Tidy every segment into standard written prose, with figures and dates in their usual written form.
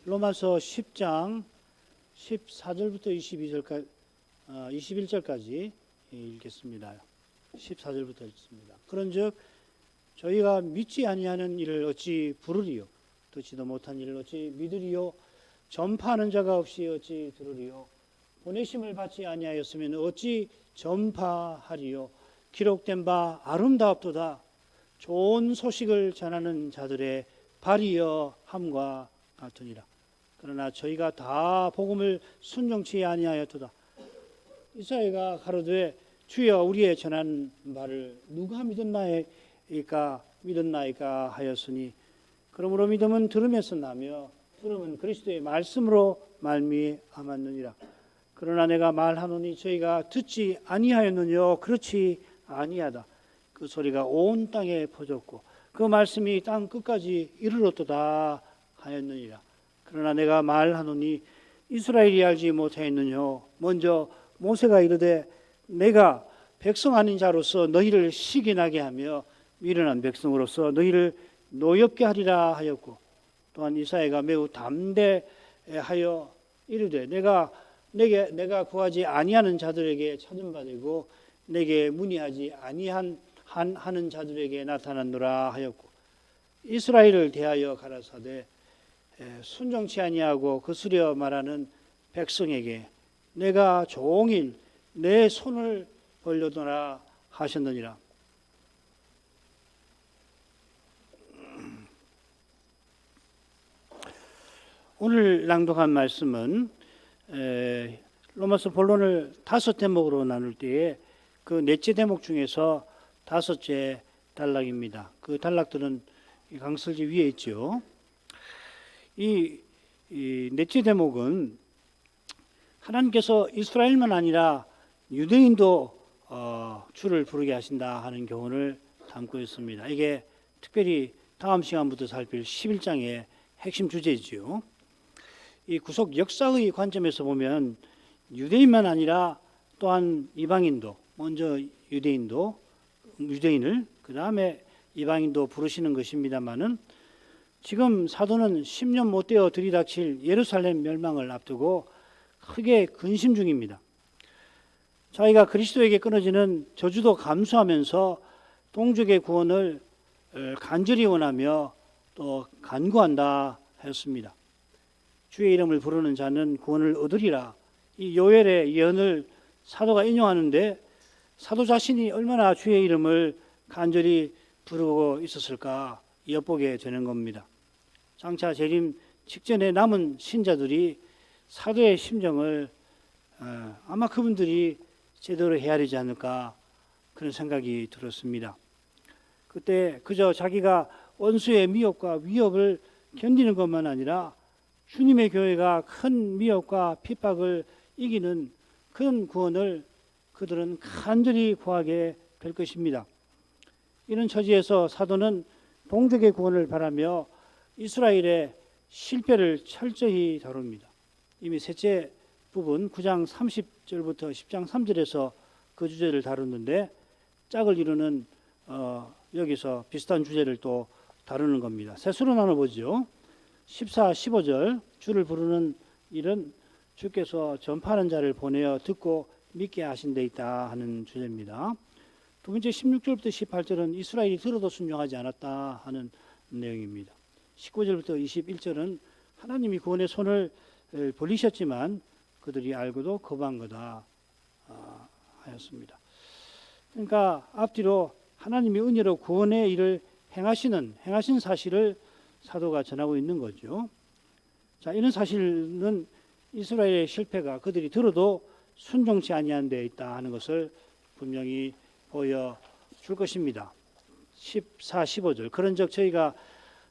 로마서 10장 14절부터 21절까지 읽겠습니다. 14절부터 읽습니다. 그런즉 저희가 믿지 아니하는 일을 어찌 부르리요? 듣지도 못한 일을 어찌 믿으리요? 전파하는 자가 없이 어찌 들으리요? 보내심을 받지 아니하였으면 어찌 전파하리요? 기록된 바 아름다웠도다. 좋은 소식을 전하는 자들의 발이여 함과 같으니라. 그러나 저희가 다 복음을 순종치 아니하였도다. 이사야가 가로되 주여 우리의 전한 말을 누가 믿었나이까 하였으니 그러므로 믿음은 들음에서 나며 들음은 그리스도의 말씀으로 말미암았느니라. 그러나 내가 말하노니 저희가 듣지 아니하였느뇨? 그렇지 아니하다. 그 소리가 온 땅에 퍼졌고 그 말씀이 땅 끝까지 이르렀도다 하였느니라. 그러나 내가 말하노니 이스라엘이 알지 못하였느뇨? 먼저 모세가 이르되 내가 백성 아닌 자로서 너희를 시기나게 하며 미련한 백성으로서 너희를 노엽게 하리라 하였고, 또한 이사야가 매우 담대하여 이르되 내가 구하지 아니하는 자들에게 찾은 바 되고 내게 문의하지 아니하는 자들에게 나타났노라 하였고, 이스라엘을 대하여 가라사대 순종치 아니하고 거스려 말하는 백성에게 내가 종일 내 손을 벌려두라 하셨느니라. 오늘 낭독한 말씀은 로마서 본론을 5대목으로 나눌 때에 그 넷째 대목 중에서 5째 단락입니다. 그 단락들은 강설지 위에 있죠. 이 넷째 대목은 하나님께서 이스라엘만 아니라 유대인도 주를 부르게 하신다 하는 교훈을 담고 있습니다. 이게 특별히 다음 시간부터 살필 11장의 핵심 주제지요. 이 구속 역사의 관점에서 보면 유대인만 아니라 또한 이방인도, 먼저 유대인을 그 다음에 이방인도 부르시는 것입니다마는, 지금 사도는 10년 못 되어 들이닥칠 예루살렘 멸망을 앞두고 크게 근심 중입니다. 자기가 그리스도에게 끊어지는 저주도 감수하면서 동족의 구원을 간절히 원하며 또 간구한다 하였습니다. 주의 이름을 부르는 자는 구원을 얻으리라. 이 요엘의 예언을 사도가 인용하는데 사도 자신이 얼마나 주의 이름을 간절히 부르고 있었을까 엿보게 되는 겁니다. 장차 재림 직전에 남은 신자들이 사도의 심정을 아마 그분들이 제대로 헤아리지 않을까 그런 생각이 들었습니다. 그때 그저 자기가 원수의 미혹과 위협을 견디는 것만 아니라 주님의 교회가 큰 미혹과 핍박을 이기는 그런 구원을 그들은 간절히 구하게 될 것입니다. 이런 처지에서 사도는 동족의 구원을 바라며 이스라엘의 실패를 철저히 다룹니다. 이미 셋째 부분 9장 30절부터 10장 3절에서 그 주제를 다루는데 짝을 이루는 여기서 비슷한 주제를 또 다루는 겁니다. 셋으로 나눠보죠. 14, 15절 주를 부르는 일은 주께서 전파하는 자를 보내어 듣고 믿게 하신 데 있다 하는 주제입니다. 두 번째 16절부터 18절은 이스라엘이 들어도 순종하지 않았다 하는 내용입니다. 19절부터 21절은 하나님이 구원의 손을 벌리셨지만 그들이 알고도 거부한 거다 하였습니다. 그러니까 앞뒤로 하나님이 은혜로 구원의 일을 행하신 사실을 사도가 전하고 있는 거죠. 자, 이런 사실은 이스라엘의 실패가 그들이 들어도 순종치 아니한 데 있다 하는 것을 분명히 보여줄 것입니다. 14, 15절 그런즉 저희가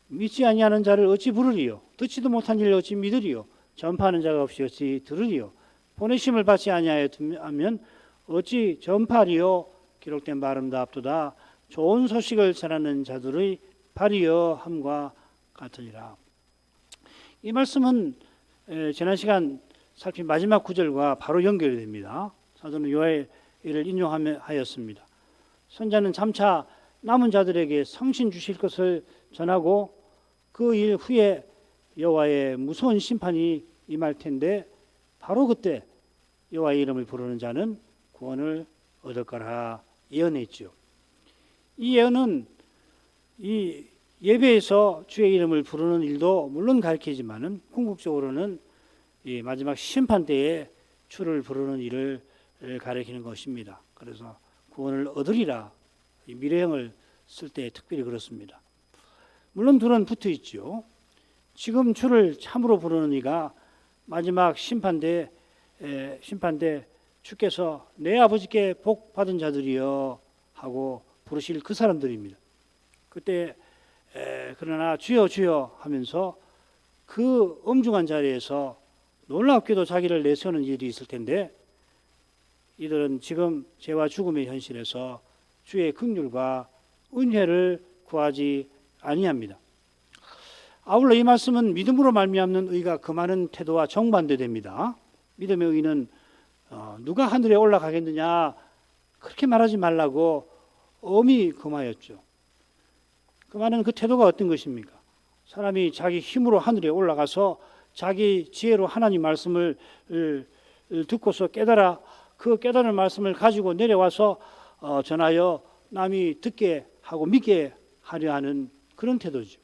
믿지 아니하는 자를 어찌 부르리요? 듣지도 못한 일을 어찌 믿으리요? 전파하는 자가 없이 어찌 들으리요? 보내심을 받지 아니하면 어찌 전파하리요? 기록된 바 아름다웠도다. 좋은 소식을 전하는 자들의 발이여 함과 같으니라. 이 말씀은 지난 시간 살핀 마지막 구절과 바로 연결이 됩니다. 사도는 요엘을 인용하였습니다. 선자는 잠차 남은 자들에게 성신 주실 것을 전하고 그 일 후에 여호와의 무서운 심판이 임할 텐데 바로 그때 여호와의 이름을 부르는 자는 구원을 얻을 거라 예언했죠. 이 예언은 이 예배에서 주의 이름을 부르는 일도 물론 가르치지만은 궁극적으로는 이 마지막 심판 때에 주를 부르는 일을 가리키는 것입니다. 그래서 구원을 얻으리라 이 미래형을 쓸 때 특별히 그렇습니다. 물론 둘은 붙어 있죠. 지금 주를 참으로 부르는 이가 마지막 심판 때 주께서 내 아버지께 복 받은 자들이여 하고 부르실 그 사람들입니다. 그때 그러나 주여 주여 하면서 그 엄중한 자리에서 놀랍게도 자기를 내세우는 일이 있을 텐데 이들은 지금 죄와 죽음의 현실에서 주의 긍휼과 은혜를 구하지 아니합니다. 아울러 이 말씀은 믿음으로 말미암는 의가 금하는 태도와 정반대됩니다. 믿음의 의는 누가 하늘에 올라가겠느냐 그렇게 말하지 말라고 엄히 금하였죠. 금하는 그 태도가 어떤 것입니까? 사람이 자기 힘으로 하늘에 올라가서 자기 지혜로 하나님 말씀을 듣고서 깨달아 그 깨달은 말씀을 가지고 내려와서 전하여 남이 듣게 하고 믿게 하려 하는 그런 태도죠.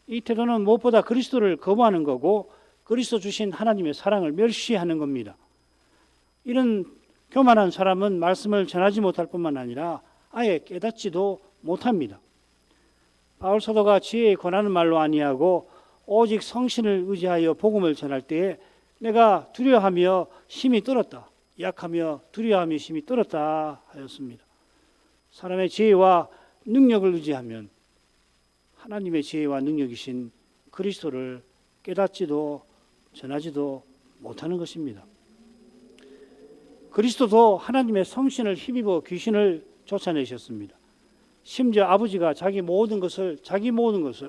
이 태도는 무엇보다 그리스도를 거부하는 거고 그리스도 주신 하나님의 사랑을 멸시하는 겁니다. 이런 교만한 사람은 말씀을 전하지 못할 뿐만 아니라 아예 깨닫지도 못합니다. 바울 사도가 지혜에 권하는 말로 아니하고 오직 성신을 의지하여 복음을 전할 때에 내가 두려워하며 힘이 떨었다. 약하며 두려워하며 힘이 떨었다 하였습니다. 사람의 지혜와 능력을 의지하면 하나님의 지혜와 능력이신 그리스도를 깨닫지도 전하지도 못하는 것입니다. 그리스도도 하나님의 성신을 힘입어 귀신을 쫓아내셨습니다. 심지어 아버지가 자기 모든 것을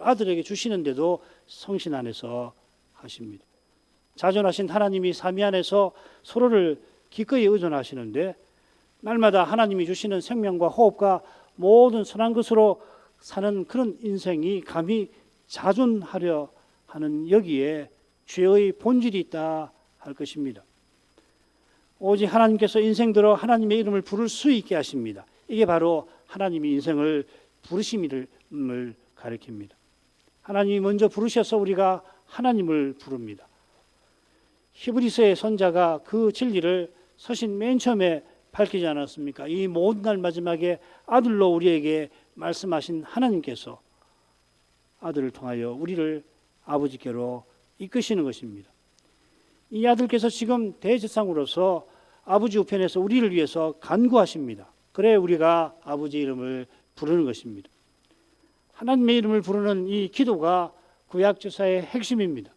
아들에게 주시는데도 성신 안에서 하십니다. 자존하신 하나님이 삼위 안에서 서로를 기꺼이 의존하시는데 날마다 하나님이 주시는 생명과 호흡과 모든 선한 것으로 사는 그런 인생이 감히 자존하려 하는 여기에 죄의 본질이 있다 할 것입니다. 오직 하나님께서 인생들어 하나님의 이름을 부를 수 있게 하십니다. 이게 바로 하나님이 인생을 부르심을 가리킵니다. 하나님이 먼저 부르셔서 우리가 하나님을 부릅니다. 히브리서의 선자가 그 진리를 서신 맨 처음에 밝히지 않았습니까? 이 모든 날 마지막에 아들로 우리에게 말씀하신 하나님께서 아들을 통하여 우리를 아버지께로 이끄시는 것입니다. 이 아들께서 지금 대제사장으로서 아버지 우편에서 우리를 위해서 간구하십니다. 그래 우리가 아버지 이름을 부르는 것입니다. 하나님의 이름을 부르는 이 기도가 구약제사의 핵심입니다.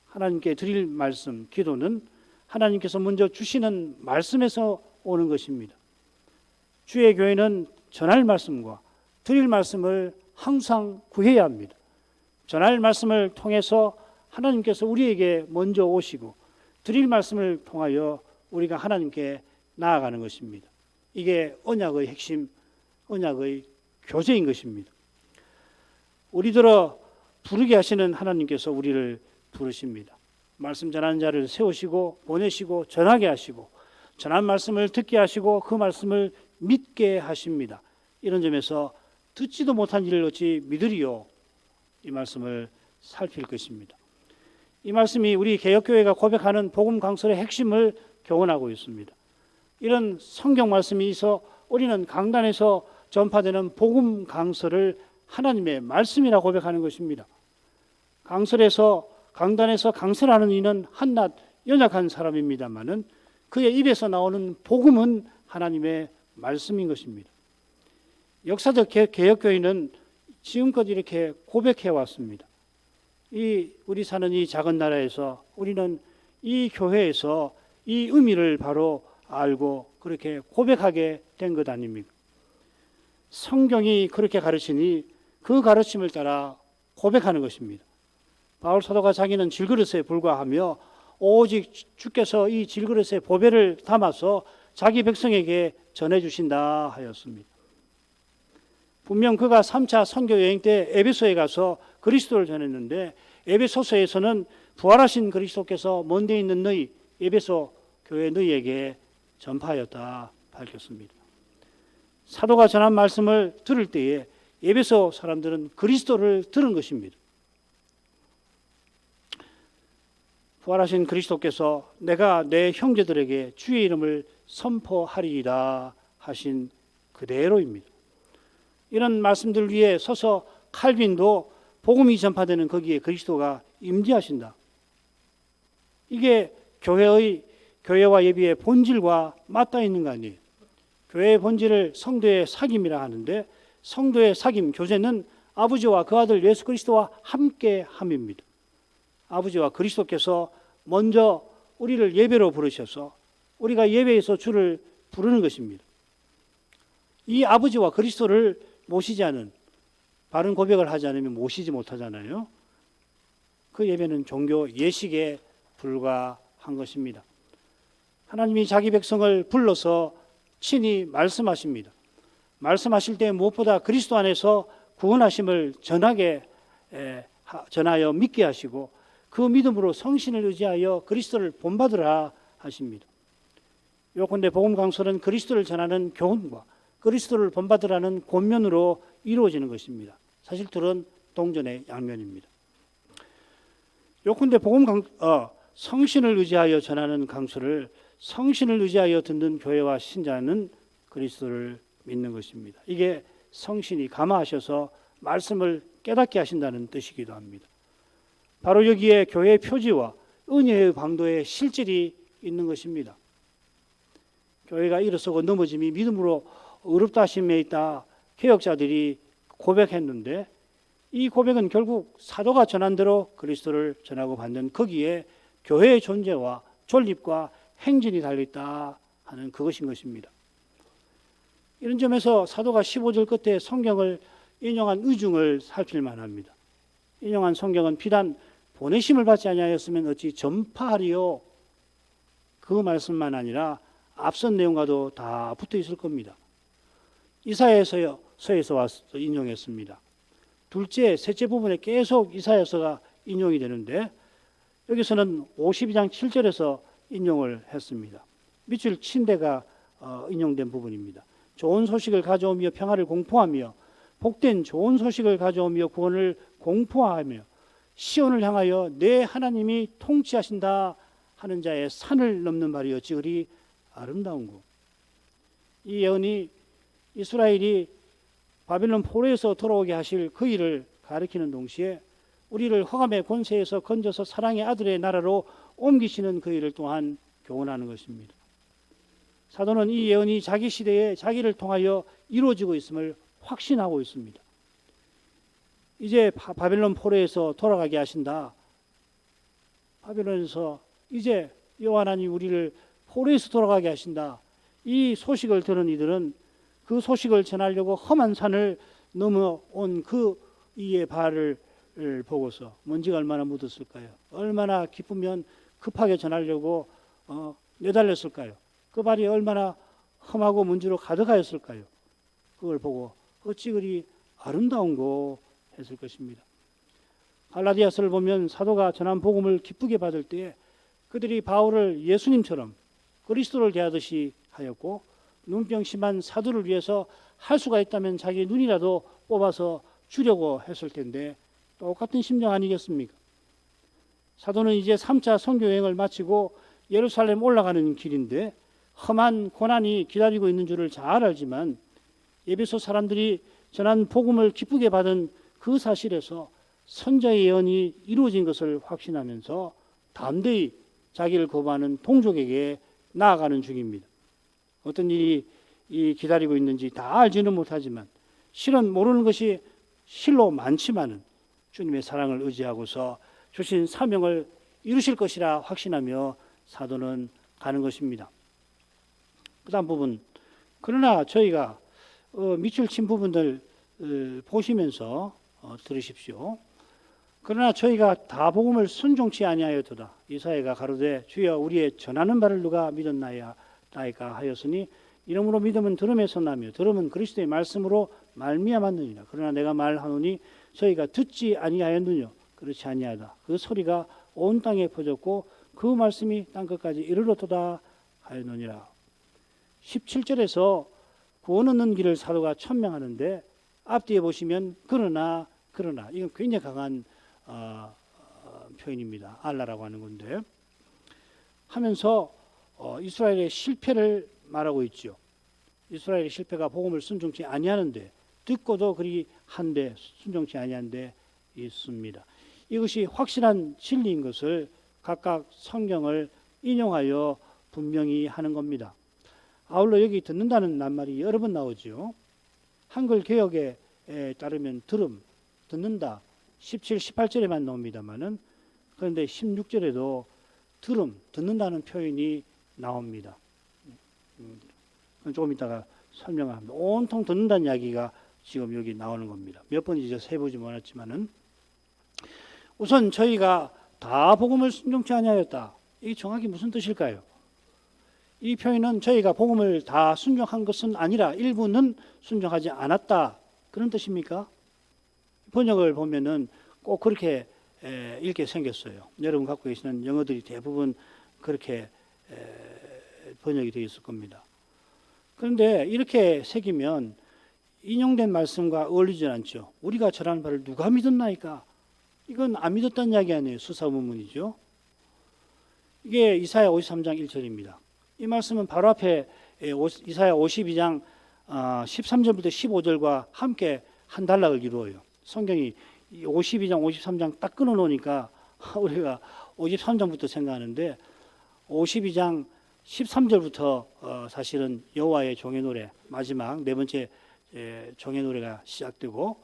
하나님께 드릴 말씀, 기도는 하나님께서 먼저 주시는 말씀에서 오는 것입니다. 주의 교회는 전할 말씀과 드릴 말씀을 항상 구해야 합니다. 전할 말씀을 통해서 하나님께서 우리에게 먼저 오시고 드릴 말씀을 통하여 우리가 하나님께 나아가는 것입니다. 이게 언약의 핵심, 언약의 교제인 것입니다. 우리들어 부르게 하시는 하나님께서 우리를 부르십니다. 말씀 전하는 자를 세우시고 보내시고 전하게 하시고 전한 말씀을 듣게 하시고 그 말씀을 믿게 하십니다. 이런 점에서 듣지도 못한 일을 어찌 믿으리요? 이 말씀을 살필 것입니다. 이 말씀이 우리 개혁교회가 고백하는 복음 강설의 핵심을 교훈하고 있습니다. 이런 성경 말씀이 있어 우리는 강단에서 전파되는 복음 강설을 하나님의 말씀이라 고백하는 것입니다. 강단에서 강설하는 이는 한낱 연약한 사람입니다마는 그의 입에서 나오는 복음은 하나님의 말씀인 것입니다. 역사적 개혁교회는 지금껏 이렇게 고백해 왔습니다. 우리 사는 이 작은 나라에서 우리는 이 교회에서 이 의미를 바로 알고 그렇게 고백하게 된 것 아닙니까? 성경이 그렇게 가르치니 그 가르침을 따라 고백하는 것입니다. 바울 사도가 자기는 질그릇에 불과하며 오직 주께서 이 질그릇에 보배를 담아서 자기 백성에게 전해주신다 하였습니다. 분명 그가 3차 선교 여행 때 에베소에 가서 그 그리스도를 전했는데 에베소서에서는 부활하신 그리스도께서 먼데 있는 너희 에베소 교회 너희에게 전파하였다 밝혔습니다. 사도가 전한 말씀을 들을 때에 에베소 사람들은 그리스도를 들은 것입니다. 부활하신 그리스도께서 내가 내 형제들에게 주의 이름을 선포하리이다 하신 그대로입니다. 이런 말씀들 위에 서서 칼빈도 복음이 전파되는 거기에 그리스도가 임재하신다. 이게 교회와 예비의 본질과 맞닿아 있는 거 아니에요. 교회의 본질을 성도의 사귐이라 하는데 성도의 사귐, 교제는 아버지와 그 아들 예수 그리스도와 함께 함입니다. 아버지와 그리스도께서 먼저 우리를 예배로 부르셔서 우리가 예배에서 주를 부르는 것입니다. 이 아버지와 그리스도를 모시지 않은, 바른 고백을 하지 않으면 모시지 못하잖아요. 그 예배는 종교 예식에 불과한 것입니다. 하나님이 자기 백성을 불러서 친히 말씀하십니다. 말씀하실 때 무엇보다 그리스도 안에서 구원하심을 전하여 믿게 하시고 그 믿음으로 성신을 의지하여 그리스도를 본받으라 하십니다. 요컨대 복음 강설은 그리스도를 전하는 교훈과 그리스도를 본받으라는 권면으로 이루어지는 것입니다. 사실 둘은 동전의 양면입니다. 요컨대 성신을 의지하여 전하는 강설을 성신을 의지하여 듣는 교회와 신자는 그리스도를 믿는 것입니다. 이게 성신이 감화하셔서 말씀을 깨닫게 하신다는 뜻이기도 합니다. 바로 여기에 교회의 표지와 은혜의 방도의 실질이 있는 것입니다. 교회가 일어서고 넘어짐이 믿음으로 어렵다 하심에 있다 개혁자들이 고백했는데 이 고백은 결국 사도가 전한 대로 그리스도를 전하고 받는 거기에 교회의 존재와 존립과 행진이 달려있다 하는 그것인 것입니다. 이런 점에서 사도가 15절 끝에 성경을 인용한 의중을 살필만 합니다. 인용한 성경은 비단 보내심을 받지 아니하였으면 어찌 전파하리요, 그 말씀만 아니라 앞선 내용과도 다 붙어 있을 겁니다. 이사야서에서 와서 인용했습니다. 둘째, 셋째 부분에 계속 이사야서가 인용이 되는데 여기서는 52장 7절에서 인용을 했습니다. 밑줄 친 데가 인용된 부분입니다. 좋은 소식을 가져오며 평화를 공포하며 복된 좋은 소식을 가져오며 구원을 공포하며 시온을 향하여 내 하나님이 통치하신다 하는 자의 산을 넘는 말이 어찌 그리 아름다운고. 이 예언이 이스라엘이 바벨론 포로에서 돌아오게 하실 그 일을 가리키는 동시에 우리를 흑암의 권세에서 건져서 사랑의 아들의 나라로 옮기시는 그 일을 또한 교훈하는 것입니다. 사도는 이 예언이 자기 시대에 자기를 통하여 이루어지고 있음을 확신하고 있습니다. 이제 바벨론 포로에서 돌아가게 하신다. 바벨론에서 이제 여호와 하나님 우리를 포로에서 돌아가게 하신다. 이 소식을 들은 이들은 그 소식을 전하려고 험한 산을 넘어온 그 이의 발을 보고서 먼지가 얼마나 묻었을까요? 얼마나 기쁘면 급하게 전하려고 내달렸을까요? 그 발이 얼마나 험하고 먼지로 가득하였을까요? 그걸 보고 어찌 그리 아름다운고 했을 것입니다. 갈라디아서를 보면 사도가 전한 복음을 기쁘게 받을 때에 그들이 바울을 예수님처럼 그리스도를 대하듯이 하였고 눈병 심한 사도를 위해서 할 수가 있다면 자기 눈이라도 뽑아서 주려고 했을 텐데 똑같은 심정 아니겠습니까? 사도는 이제 3차 선교 여행을 마치고 예루살렘 올라가는 길인데 험한 고난이 기다리고 있는 줄을 잘 알지만 에베소 사람들이 전한 복음을 기쁘게 받은 그 사실에서 선자의 예언이 이루어진 것을 확신하면서 담대히 자기를 거부하는 동족에게 나아가는 중입니다. 어떤 일이 기다리고 있는지 다 알지는 못하지만 실은 모르는 것이 실로 많지만은 주님의 사랑을 의지하고서 주신 사명을 이루실 것이라 확신하며 사도는 가는 것입니다. 그 다음 부분, 그러나 저희가 밑줄 친 부분들 보시면서 들으십시오. 그러나 저희가 다 복음을 순종치 아니하였도다. 이사야가 가로되 주여 우리의 전하는 바를 누가 믿었나이까 하였으니 이러므로 믿음은 들음에서 나며 들음은 그리스도의 말씀으로 말미암았느니라. 그러나 내가 말하노니 저희가 듣지 아니하였느뇨. 그렇지 아니하다. 그 소리가 온 땅에 퍼졌고 그 말씀이 땅끝까지 이르렀도다 하였느니라. 17절에서 구원 얻는 길을 사도가 천명하는데 앞뒤에 보시면 그러나 이건 굉장히 강한 표현입니다. 알라라고 하는 건데 하면서 이스라엘의 실패를 말하고 있죠. 이스라엘의 실패가 복음을 순종치 아니하는데 듣고도 그리 한데 순종치 아니한데 있습니다. 이것이 확실한 진리인 것을 각각 성경을 인용하여 분명히 하는 겁니다. 아울러 여기 듣는다는 낱말이 여러 번 나오죠. 한글 개역에 따르면 들음, 듣는다 17, 18절에만 나옵니다만은 그런데 16절에도 들음, 듣는다는 표현이 나옵니다. 조금 이따가 설명을 합니다. 온통 듣는다는 이야기가 지금 여기 나오는 겁니다. 몇 번인지 세보지 못했지만은 우선 저희가 다 복음을 순종치 아니하였다. 이게 정확히 무슨 뜻일까요? 이 표현은 저희가 복음을 다 순종한 것은 아니라 일부는 순종하지 않았다. 그런 뜻입니까? 번역을 보면은 꼭 그렇게 읽게 생겼어요. 여러분 갖고 계시는 영어들이 대부분 그렇게 번역이 되어 있을 겁니다. 그런데 이렇게 새기면 인용된 말씀과 어울리지 않죠. 우리가 전하는 바를 누가 믿었나이까? 이건 안 믿었다는 이야기 아니에요. 수사문문이죠. 이게 이사야 53장 1절입니다. 이 말씀은 바로 앞에 이사야 52장 13절부터 15절과 함께 한 단락을 이루어요. 성경이 52장, 53장 딱 끊어놓으니까 우리가 53장부터 생각하는데 52장 13절부터 사실은 여호와의 종의 노래 마지막 네 번째 종의 노래가 시작되고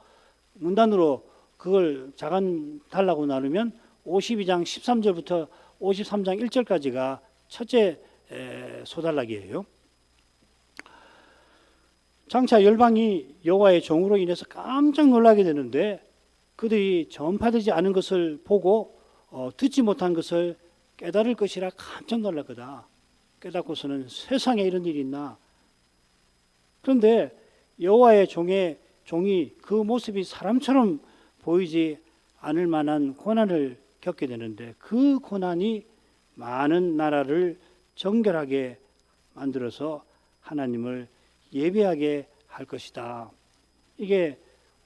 문단으로 그걸 작은 단락으로 나누면 52장 13절부터 53장 1절까지가 첫째 소단락이에요. 장차 열방이 여호와의 종으로 인해서 깜짝 놀라게 되는데 그들이 전파되지 않은 것을 보고 듣지 못한 것을 깨달을 것이라 깜짝 놀랄 거다. 깨닫고서는 세상에 이런 일이 있나. 그런데 여호와의 종이 그 모습이 사람처럼 보이지 않을 만한 고난을 겪게 되는데 그 고난이 많은 나라를 정결하게 만들어서 하나님을 예배하게 할 것이다. 이게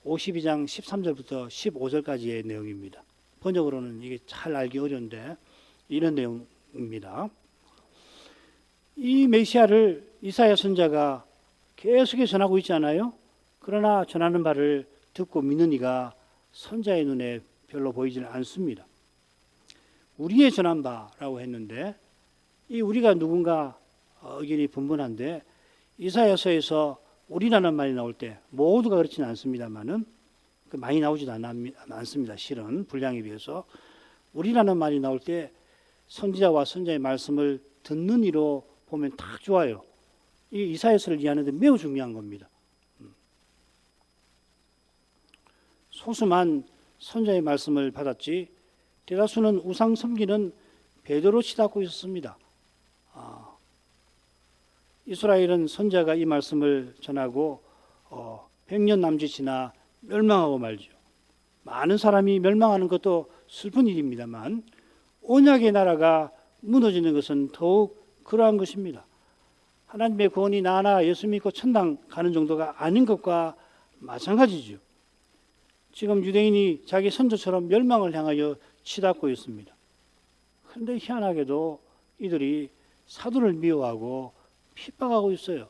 52장 13절부터 15절까지의 내용입니다. 번역으로는 이게 잘 알기 어려운데 이런 내용입니다. 이 메시아를 이사야 선지자가 계속해서 전하고 있잖아요. 그러나 전하는 바를 듣고 믿는 이가 선지자의 눈에 별로 보이지는 않습니다. 우리의 전한 바라고 했는데 이 우리가 누군가 의견이 분분한데 이사야서에서 우리라는 말이 나올 때 모두가 그렇지는 않습니다만은 많이 나오지도 않습니다. 실은 분량에 비해서 우리라는 말이 나올 때 선지자와 선지자의 말씀을 듣는 이로 보면 딱 좋아요. 이 이사야서를 이해하는데 매우 중요한 겁니다. 소수만 선지자의 말씀을 받았지 대다수는 우상 섬기는 베드로 치닫고 있었습니다. 이스라엘은 선지자가 이 말씀을 전하고 100년 남짓 지나 멸망하고 말죠. 많은 사람이 멸망하는 것도 슬픈 일입니다만 언약의 나라가 무너지는 것은 더욱 그러한 것입니다. 하나님의 구원이 나나 예수 믿고 천당 가는 정도가 아닌 것과 마찬가지죠. 지금 유대인이 자기 선조처럼 멸망을 향하여 치닫고 있습니다. 그런데 희한하게도 이들이 사도를 미워하고 핍박하고 있어요.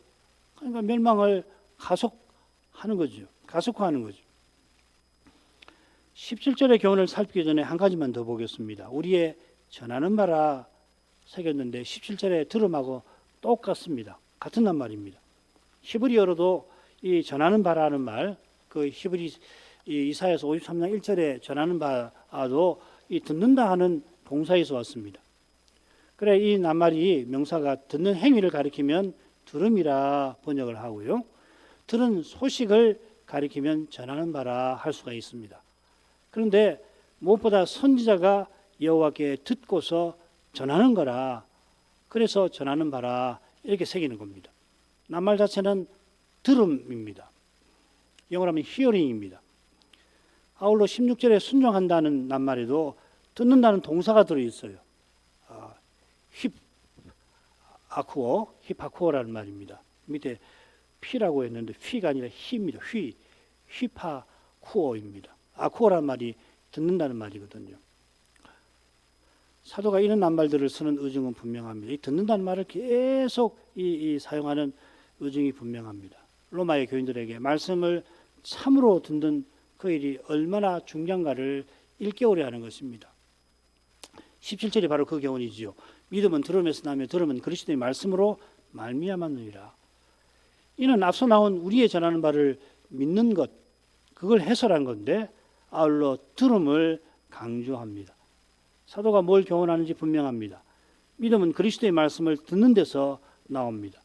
그러니까 멸망을 가속하는 거죠. 가속화하는 거죠. 17절의 교훈을 살피기 전에 한 가지만 더 보겠습니다. 우리의 전하는 바라 새겼는데 17절의 들음하고 똑같습니다. 같은 낱말입니다. 히브리어로도 이 전하는 바라는 말, 그 히브리 이사야서 53장 1절에 전하는 바도 이 듣는다 하는 동사에서 왔습니다. 그래 이 낱말이 명사가 듣는 행위를 가리키면 들음이라 번역을 하고요. 들은 소식을 가리키면 전하는 바라 할 수가 있습니다. 그런데 무엇보다 선지자가 여호와께 듣고서 전하는 거라 그래서 전하는 바라 이렇게 새기는 겁니다. 낱말 자체는 들음입니다. 영어로 하면 hearing입니다. 아울러 16절에 순종한다는 낱말에도 듣는다는 동사가 들어있어요. 힙아쿠어라는 말입니다. 밑에 피라고 했는데 휘가 아니라 히입니다. 휘파쿠어입니다. 아쿠어라는 말이 듣는다는 말이거든요. 사도가 이런 낱말들을 쓰는 의증은 분명합니다. 이 듣는다는 말을 계속 사용하는 의증이 분명합니다. 로마의 교인들에게 말씀을 참으로 듣는 그 일이 얼마나 중요한가를 일깨우려 하는 것입니다. 17절이 바로 그 교훈이지요. 믿음은 들음에서 나며 들음은 그리스도의 말씀으로 말미암았느니라. 이는 앞서 나온 우리의 전하는 바를 믿는 것, 그걸 해설한 건데 아울러 들음을 강조합니다. 사도가 뭘 교훈하는지 분명합니다. 믿음은 그리스도의 말씀을 듣는 데서 나옵니다.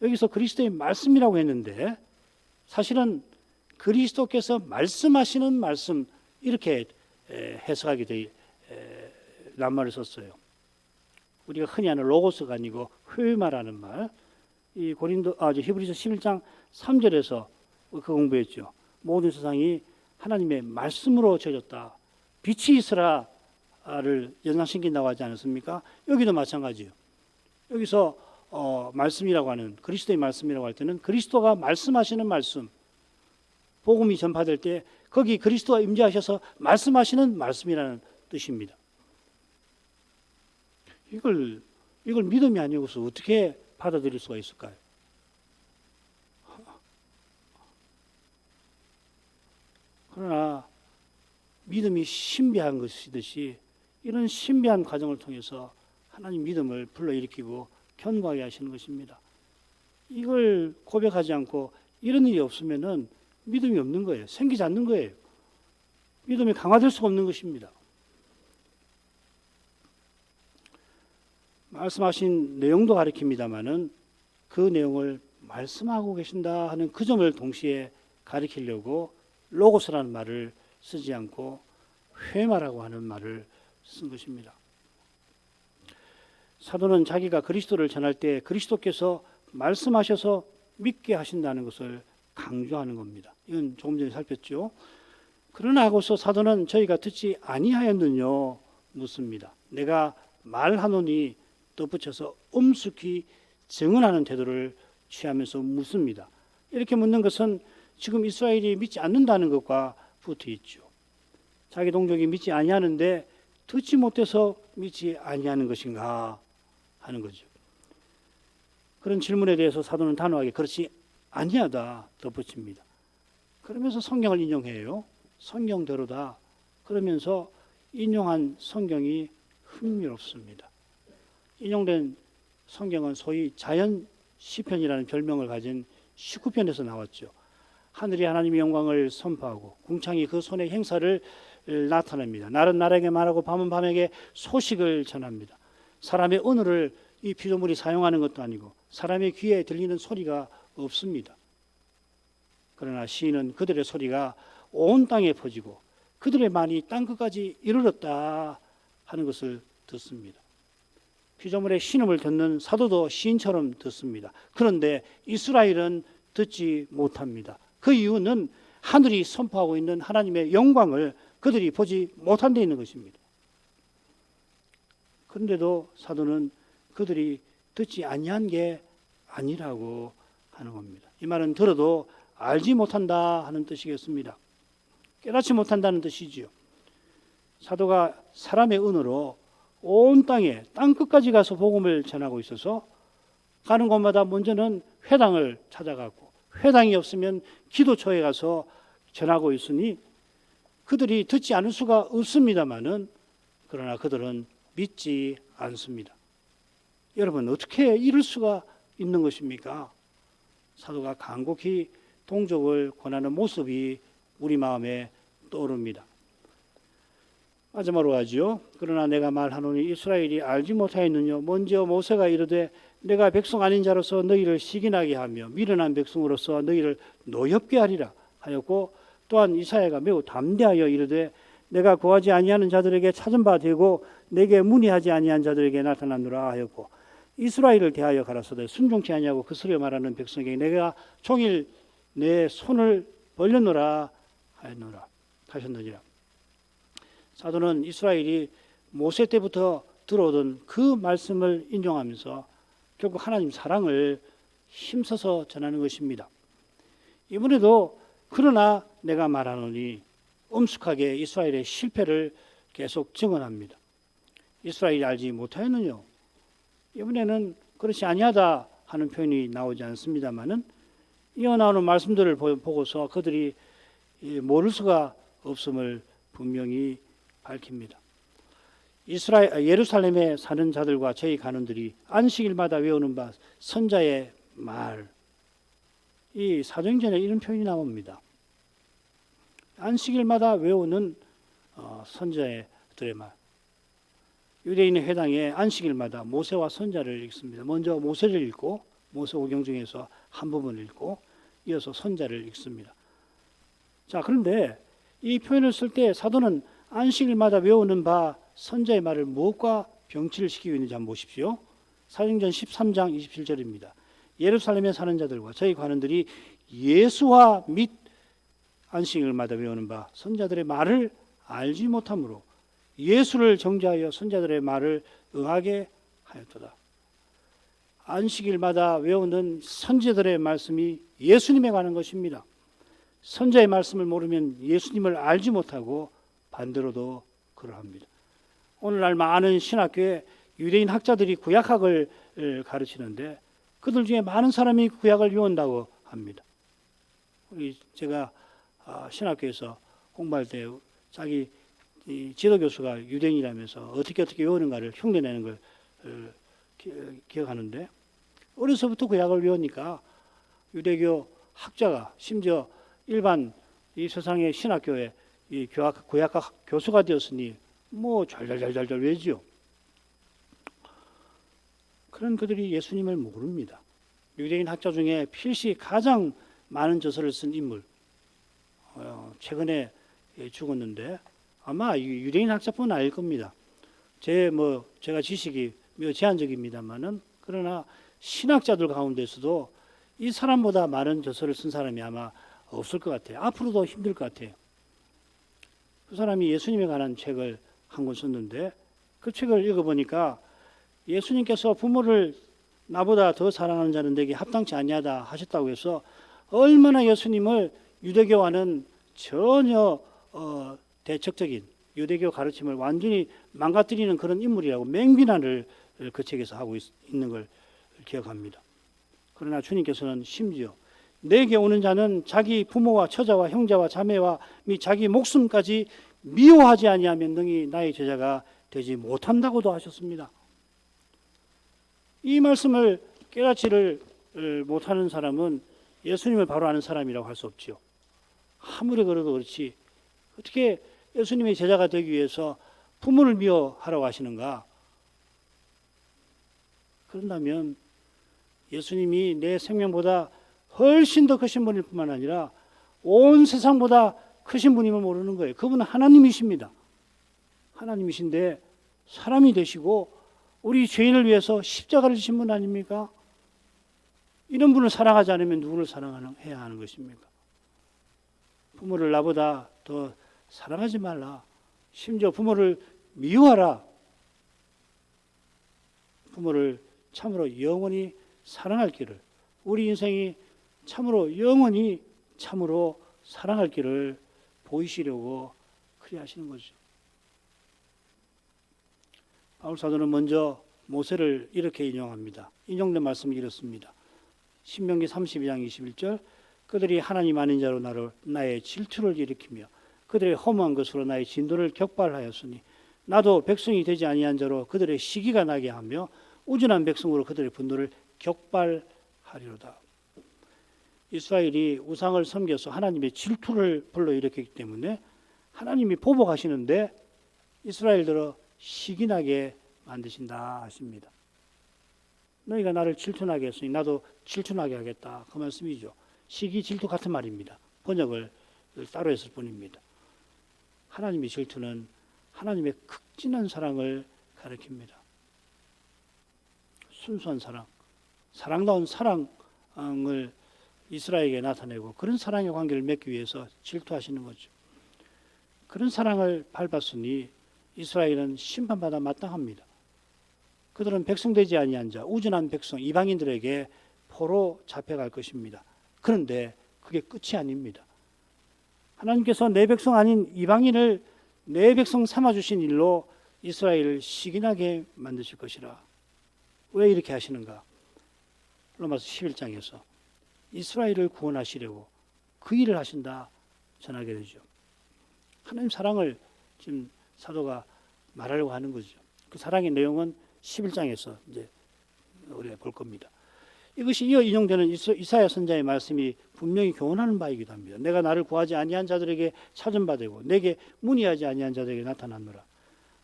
여기서 그리스도의 말씀이라고 했는데 사실은 그리스도께서 말씀하시는 말씀 이렇게 해석하게 낱말을 썼어요. 우리가 흔히 하는 로고스가 아니고 회마라는 말. 이 히브리서 11장 3절에서 그 공부했죠. 모든 세상이 하나님의 말씀으로 지어졌다. 빛이 있으라를 연상시킨다고 하지 않았습니까? 여기도 마찬가지예요. 여기서 말씀이라고 하는 그리스도의 말씀이라고 할 때는 그리스도가 말씀하시는 말씀, 복음이 전파될 때 거기 그리스도가 임재하셔서 말씀하시는 말씀이라는 뜻입니다. 이걸 믿음이 아니고서 어떻게 받아들일 수가 있을까요? 그러나 믿음이 신비한 것이듯이 이런 신비한 과정을 통해서 하나님 믿음을 불러일으키고 견고하게 하시는 것입니다. 이걸 고백하지 않고 이런 일이 없으면은 믿음이 없는 거예요. 생기지 않는 거예요. 믿음이 강화될 수가 없는 것입니다. 말씀하신 내용도 가리킵니다마는 그 내용을 말씀하고 계신다 하는 그 점을 동시에 가리키려고 로고스라는 말을 쓰지 않고 회마라고 하는 말을 쓴 것입니다. 사도는 자기가 그리스도를 전할 때 그리스도께서 말씀하셔서 믿게 하신다는 것을 강조하는 겁니다. 이건 조금 전에 살폈죠. 그러나 하고서 사도는 저희가 듣지 아니하였느뇨 묻습니다. 내가 말하노니 덧붙여서 엄숙히 증언하는 태도를 취하면서 묻습니다. 이렇게 묻는 것은 지금 이스라엘이 믿지 않는다는 것과 붙어 있죠. 자기 동족이 믿지 아니하는데 듣지 못해서 믿지 아니하는 것인가 하는 거죠. 그런 질문에 대해서 사도는 단호하게 그렇지 아니하다 덧붙입니다. 그러면서 성경을 인용해요. 성경대로다. 그러면서 인용한 성경이 흥미롭습니다. 인용된 성경은 소위 자연 시편이라는 별명을 가진 19편에서 나왔죠. 하늘이 하나님의 영광을 선포하고 궁창이 그 손의 행사를 나타냅니다. 날은 날에게 말하고 밤은 밤에게 소식을 전합니다. 사람의 언어를 이 피조물이 사용하는 것도 아니고 사람의 귀에 들리는 소리가 없습니다. 그러나 시인은 그들의 소리가 온 땅에 퍼지고 그들의 말이 땅끝까지 이르렀다 하는 것을 듣습니다. 피조물의 신음을 듣는 사도도 시인처럼 듣습니다. 그런데 이스라엘은 듣지 못합니다. 그 이유는 하늘이 선포하고 있는 하나님의 영광을 그들이 보지 못한 데 있는 것입니다. 그런데도 사도는 그들이 듣지 아니한 게 아니라고 하는 겁니다. 이 말은 들어도 알지 못한다 하는 뜻이겠습니다. 깨닫지 못한다는 뜻이지요. 사도가 사람의 은으로 온 땅에 땅끝까지 가서 복음을 전하고 있어서 가는 곳마다 먼저는 회당을 찾아가고 회당이 없으면 기도처에 가서 전하고 있으니 그들이 듣지 않을 수가 없습니다마는 그러나 그들은 믿지 않습니다. 여러분 어떻게 이럴 수가 있는 것입니까? 사도가 간곡히 동족을 권하는 모습이 우리 마음에 떠오릅니다. 마지막으로 하지요. 그러나 내가 말하노니 이스라엘이 알지 못하였느냐. 먼저 모세가 이르되 내가 백성 아닌 자로서 너희를 시기나게 하며 미련한 백성으로서 너희를 노엽게 하리라 하였고, 또한 이사야가 매우 담대하여 이르되 내가 구하지 아니하는 자들에게 찾은 바 되고 내게 문의하지 아니한 자들에게 나타나노라 하였고, 이스라엘을 대하여 가라사대 순종치 아니하고 그 소리 말하는 백성에게 내가 종일 내 손을 벌렸노라 하셨느니라. 사도는 이스라엘이 모세 때부터 들어오던 그 말씀을 인용하면서 결국 하나님 사랑을 힘써서 전하는 것입니다. 이번에도 그러나 내가 말하노니 엄숙하게 이스라엘의 실패를 계속 증언합니다. 이스라엘이 알지 못하였느냐? 이번에는 그렇지 아니하다 하는 표현이 나오지 않습니다만은 이어 나오는 말씀들을 보고서 그들이 모를 수가 없음을 분명히 밝힙니다. 예루살렘에 사는 자들과 저희 간원들이 안식일마다 외우는 바 선자의 말, 이 사도행전에 이런 표현이 나옵니다. 안식일마다 외우는 선자들의 말. 유대인의 회당에 안식일마다 모세와 선자를 읽습니다. 먼저 모세를 읽고 모세 오경 중에서 한 부분을 읽고 이어서 선자를 읽습니다. 자, 그런데 이 표현을 쓸 때 사도는 안식일마다 외우는 바 선자의 말을 무엇과 병치를 시키고 있는지 한번 보십시오. 사도행전 13장 27절입니다. 예루살렘에 사는 자들과 저희 관원들이 예수와 및 안식일마다 외우는 바 선자들의 말을 알지 못하므로 예수를 정죄하여 선자들의 말을 응하게 하였도다. 안식일마다 외우는 선지자들의 말씀이 예수님에 관한 것입니다. 선자의 말씀을 모르면 예수님을 알지 못하고 반대로도 그러합니다. 오늘날 많은 신학교에 유대인 학자들이 구약학을 가르치는데 그들 중에 많은 사람이 구약을 외운다고 합니다. 제가 신학교에서 공부할 때 자기 지도 교수가 유대인이라면서 어떻게 외우는가를 흉내내는 걸 기억하는데 어려서부터 구약을 외우니까 유대교 학자가 심지어 일반 이 세상의 신학교에 이 구약학 교수가 되었으니 뭐 잘잘 외지요. 그런 그들이 예수님을 모릅니다. 유대인 학자 중에 필시 가장 많은 저서를 쓴 인물, 최근에 죽었는데 아마 유대인 학자뿐 아닐 겁니다. 제가 지식이 매우 제한적입니다만은 그러나 신학자들 가운데서도 이 사람보다 많은 저서를 쓴 사람이 아마 없을 것 같아요. 앞으로도 힘들 것 같아요. 그 사람이 예수님에 관한 책을 한 권 썼는데 그 책을 읽어보니까 예수님께서 부모를 나보다 더 사랑하는 자는 내게 합당치 아니하다 하셨다고 해서 얼마나 예수님을 유대교와는 전혀 대척적인 유대교 가르침을 완전히 망가뜨리는 그런 인물이라고 맹비난을 그 책에서 하고 있는 걸 기억합니다. 그러나 주님께서는 심지어 내게 오는 자는 자기 부모와 처자와 형제와 자매와 및 자기 목숨까지 미워하지 아니하면 능히 나의 제자가 되지 못한다고도 하셨습니다. 이 말씀을 깨닫지를 못하는 사람은 예수님을 바로 아는 사람이라고 할 수 없지요. 아무리 그래도 그렇지 어떻게 예수님의 제자가 되기 위해서 부모를 미워하라고 하시는가? 그런다면 예수님이 내 생명보다 훨씬 더 크신 분일 뿐만 아니라 온 세상보다 크신 분임을 모르는 거예요. 그분은 하나님이십니다. 하나님이신데 사람이 되시고 우리 죄인을 위해서 십자가를 지신 분 아닙니까? 이런 분을 사랑하지 않으면 누구를 사랑해야 하는 것입니까? 부모를 나보다 더 사랑하지 말라. 심지어 부모를 미워하라. 부모를 참으로 영원히 사랑할 길을, 우리 인생이 참으로 영원히 참으로 사랑할 길을 보이시려고 그리 하시는 거죠. 바울 사도는 먼저 모세를 이렇게 인용합니다. 인용된 말씀이 이렇습니다. 신명기 32장 21절 그들이 하나님 아닌 자로 나의 질투를 일으키며 그들의 허무한 것으로 나의 진도를 격발하였으니 나도 백성이 되지 아니한 자로 그들의 시기가 나게 하며 우준한 백성으로 그들의 분노를 격발하리로다. 이스라엘이 우상을 섬겨서 하나님의 질투를 불러일으켰기 때문에 하나님이 보복하시는데 이스라엘들을 시기나게 만드신다 하십니다. 너희가 나를 질투나게 했으니 나도 질투나게 하겠다. 그 말씀이죠. 시기, 질투 같은 말입니다. 번역을 따로 했을 뿐입니다. 하나님의 질투는 하나님의 극진한 사랑을 가리킵니다. 순수한 사랑, 사랑다운 사랑을 이스라엘에게 나타내고 그런 사랑의 관계를 맺기 위해서 질투하시는 거죠. 그런 사랑을 밟았으니 이스라엘은 심판받아 마땅합니다. 그들은 백성되지 아니한 자, 우둔한 백성, 이방인들에게 포로 잡혀갈 것입니다. 그런데 그게 끝이 아닙니다. 하나님께서 내 백성 아닌 이방인을 내 백성 삼아주신 일로 이스라엘을 시기나게 만드실 것이라. 왜 이렇게 하시는가? 로마서 11장에서 이스라엘을 구원하시려고 그 일을 하신다 전하게 되죠. 하나님 사랑을 지금 사도가 말하려고 하는 거죠. 그 사랑의 내용은 11장에서 이제 우리가 볼 겁니다. 이것이 이어 인용되는 이사야 선자의 말씀이 분명히 교훈하는 바이기도 합니다. 내가 나를 구하지 아니한 자들에게 찾음받고 내게 문의하지 아니한 자들에게 나타났노라.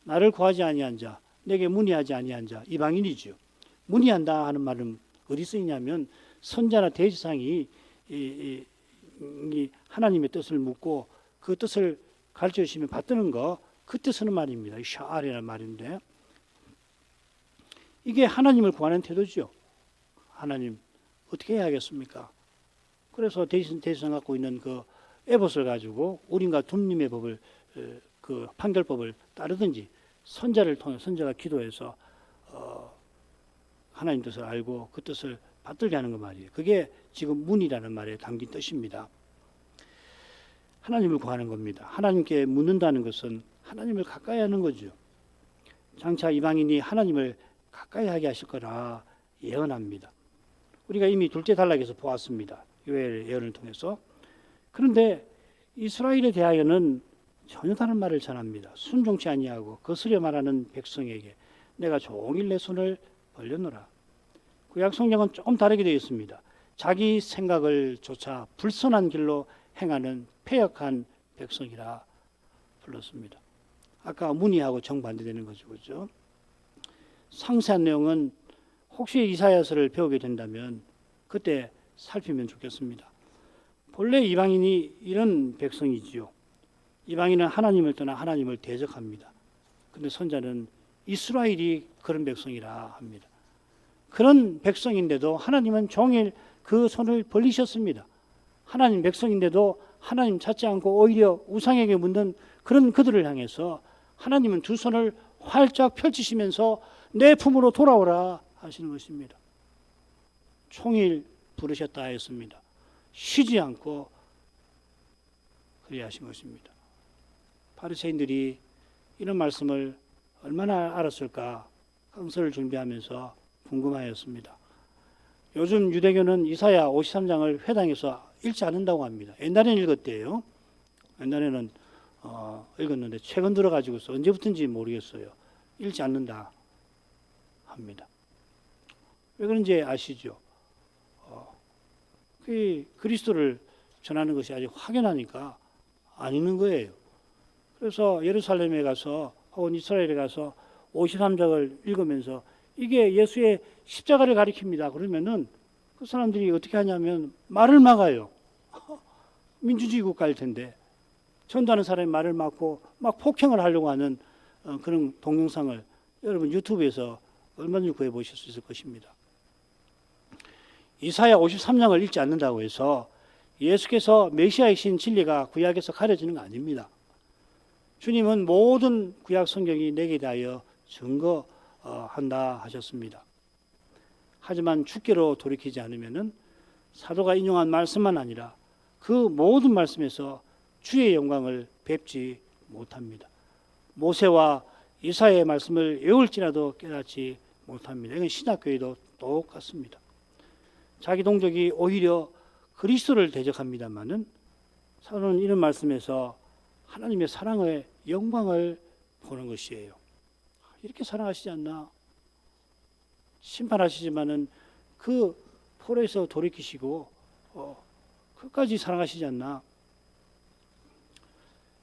나를 구하지 아니한 자, 내게 문의하지 아니한 자, 이방인이지요. 문의한다 하는 말은 어디 쓰이냐면 선자나 대지상이 이 하나님의 뜻을 묻고 그 뜻을 가르쳐 주시면 받드는 거, 그때 쓰는 말입니다. 샤알이라는 말인데 이게 하나님을 구하는 태도죠. 하나님 어떻게 해야겠습니까? 그래서 대지상 갖고 있는 그 에봇을 가지고 우림과 둠림의 법을 그 판결법을 따르든지 선자를 통해 선자가 기도해서 하나님 뜻을 알고 그 뜻을 받들게 하는 거 말이에요. 그게 지금 문이라는 말에 담긴 뜻입니다. 하나님을 구하는 겁니다. 하나님께 묻는다는 것은 하나님을 가까이 하는 거죠. 장차 이방인이 하나님을 가까이 하게 하실 거라 예언합니다. 우리가 이미 둘째 단락에서 보았습니다. 요엘의 예언을 통해서. 그런데 이스라엘에 대하여는 전혀 다른 말을 전합니다. 순종치 아니하고 거스려 말하는 백성에게 내가 종일 내 손을 벌려노라. 구약 성경은 조금 다르게 되어 있습니다. 자기 생각을 조차 불선한 길로 행하는 패역한 백성이라 불렀습니다. 아까 문의하고 정반대되는 거죠. 그렇죠? 상세한 내용은 혹시 이사야서를 배우게 된다면 그때 살피면 좋겠습니다. 본래 이방인이 이런 백성이지요. 이방인은 하나님을 떠나 하나님을 대적합니다. 그런데 선자는 이스라엘이 그런 백성이라 합니다. 그런 백성인데도 하나님은 종일 그 손을 벌리셨습니다. 하나님 백성인데도 하나님 찾지 않고 오히려 우상에게 묻는 그런 그들을 향해서 하나님은 두 손을 활짝 펼치시면서 내 품으로 돌아오라 하시는 것입니다. 총일 부르셨다 하였습니다. 쉬지 않고 그리하신 것입니다. 바리새인들이 이런 말씀을 얼마나 알았을까 강서를 준비하면서 궁금하였습니다. 요즘 유대교는 이사야 53장을 회당에서 읽지 않는다고 합니다. 옛날에는 읽었대요. 옛날에는 읽었는데 최근 들어가지고서 언제부터인지 모르겠어요. 읽지 않는다 합니다. 왜 그런지 아시죠? 그리스도를 전하는 것이 아주 확연하니까 안 읽는 거예요. 그래서 예루살렘에 가서 혹은 이스라엘에 가서 53장을 읽으면서 이게 예수의 십자가를 가리킵니다. 그러면은 그 사람들이 어떻게 하냐면 말을 막아요. 민주주의 국가일 텐데 전도하는 사람이 말을 막고 막 폭행을 하려고 하는 그런 동영상을 여러분 유튜브에서 얼마든지 구해보실 수 있을 것입니다. 이사야 53장을 읽지 않는다고 해서 예수께서 메시아이신 진리가 구약에서 가려지는 거 아닙니다. 주님은 모든 구약 성경이 내게 대하여 증거한다 하셨습니다. 하지만 주께로 돌이키지 않으면은 사도가 인용한 말씀만 아니라 그 모든 말씀에서 주의 영광을 뵙지 못합니다. 모세와 이사야의 말씀을 외울지라도 깨닫지 못합니다. 이건 신약교회도 똑같습니다. 자기 동족이 오히려 그리스도를 대적합니다마는 사도는 이런 말씀에서 하나님의 사랑의 영광을 보는 것이에요. 이렇게 사랑하시지 않나? 심판하시지만은 그 포로에서 돌이키시고 끝까지 사랑하시지 않나?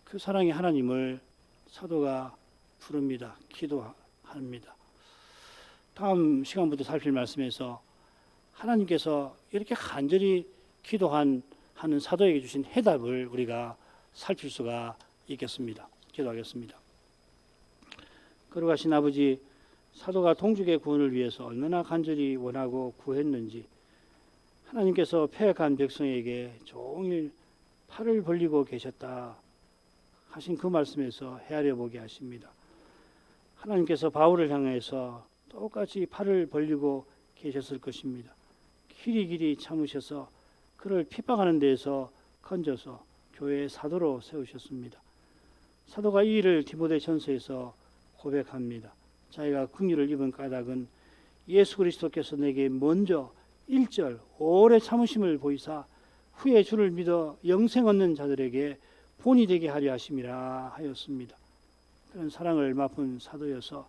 그 사랑의 하나님을 사도가 부릅니다. 기도합니다. 다음 시간부터 살필 말씀에서 하나님께서 이렇게 간절히 하는 사도에게 주신 해답을 우리가 살필 수가 있겠습니다. 기도하겠습니다. 거룩하신 아버지, 사도가 동족의 구원을 위해서 얼마나 간절히 원하고 구했는지 하나님께서 패역한 백성에게 종일 팔을 벌리고 계셨다 하신 그 말씀에서 헤아려 보게 하십니다. 하나님께서 바울을 향해서 똑같이 팔을 벌리고 계셨을 것입니다. 길이 참으셔서 그를 핍박하는 데에서 건져서 교회의 사도로 세우셨습니다. 사도가 이 일을 디모데전서에서 고백합니다. 자기가 긍휼을 입은 까닭은 예수 그리스도께서 내게 먼저 1절 오래 참으심을 보이사 후에 주를 믿어 영생 얻는 자들에게 본이 되게 하려 하심이라 하였습니다. 그런 사랑을 맛본 사도여서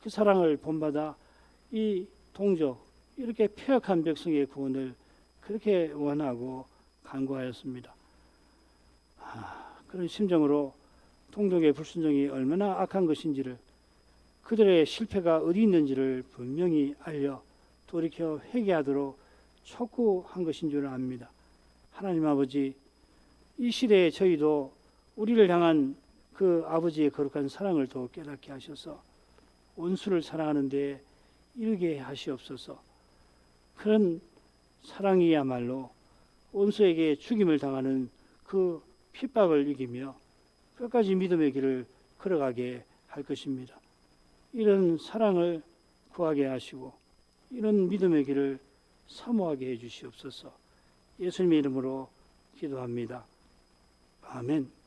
그 사랑을 본받아 이 동족 이렇게 패역한 백성의 구원을 그렇게 원하고 간구하였습니다. 그런 심정으로 동족의 불순종이 얼마나 악한 것인지를, 그들의 실패가 어디 있는지를 분명히 알려 돌이켜 회개하도록 촉구한 것인 줄 압니다. 하나님 아버지, 이 시대에 저희도 우리를 향한 그 아버지의 거룩한 사랑을 더 깨닫게 하셔서 원수를 사랑하는 데 이르게 하시옵소서. 그런 사랑이야말로 원수에게 죽임을 당하는 그 핍박을 이기며 끝까지 믿음의 길을 걸어가게 할 것입니다. 이런 사랑을 구하게 하시고 이런 믿음의 길을 사모하게 해 주시옵소서. 예수님의 이름으로 기도합니다. 아멘.